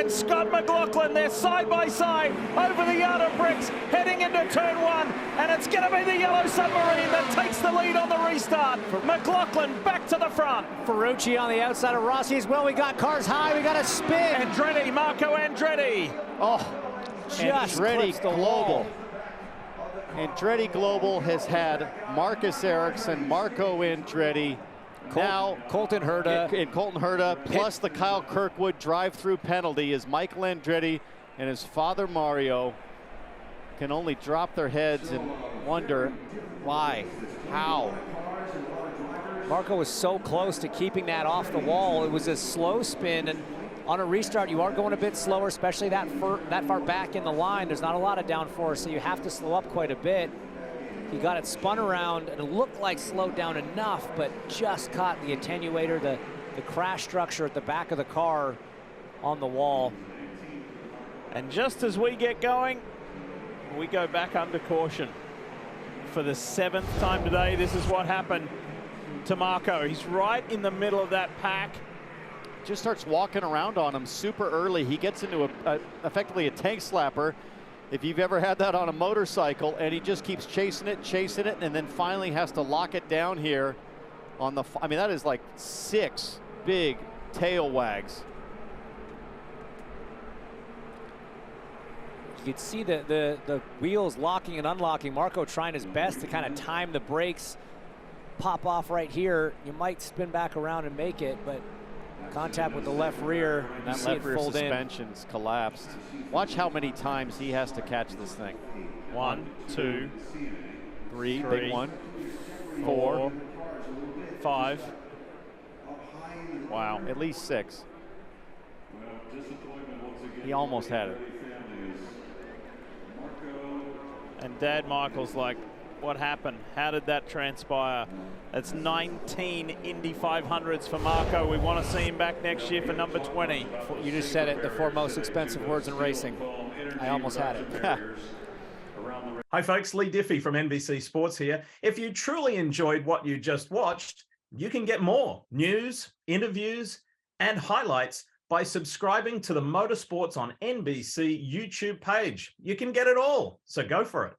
and Scott McLaughlin. They're side by side over the yard of bricks, heading into turn one, and it's going to be the yellow submarine that takes the lead on the restart. McLaughlin back to the front. Ferrucci on the outside of Rossi as well. We got cars high, we got a spin. Andretti, Marco Andretti. Oh, just Andretti the Global. wall. Andretti Global has had Marcus Ericsson, Marco Andretti, now Colton Herta. And Colton Herta, plus the Kyle Kirkwood drive-through penalty as Michael Andretti and his father Mario can only drop their heads and wonder why, how. Marco was so close to keeping that off the wall. It was a slow spin, and on a restart, you are going a bit slower, especially that far back in the line. There's not a lot of downforce, so you have to slow up quite a bit. He got it spun around, and it looked like slowed down enough, but just caught the attenuator, the crash structure at the back of the car on the wall. And just as we get going, we go back under caution. For the 7th time today, this is what happened to Marco. He's right in the middle of that pack. Just starts walking around on him super early. He gets into effectively a tank slapper, if you've ever had that on a motorcycle, and he just keeps chasing it, and then finally has to lock it down here on the, I mean, that is like 6 big tail wags. You could see the wheels locking and unlocking. Marco trying his best to kind of time the brakes, pop off right here. You might spin back around and make it, but contact with the left rear. And that left rear suspension's collapsed. Watch how many times he has to catch this thing. 1, 2, 3, big one, 4, 5. Wow, at least 6. He almost had it. And Dad Michael's like, what happened? How did that transpire? That's 19 Indy 500s for Marco. We want to see him back next year for number 20. You just said it, the 4 most expensive words in racing. I almost had it. Hi folks, Lee Diffie from NBC Sports here. If you truly enjoyed what you just watched, you can get more news, interviews, and highlights by subscribing to the Motorsports on NBC YouTube page. You can get it all, so go for it.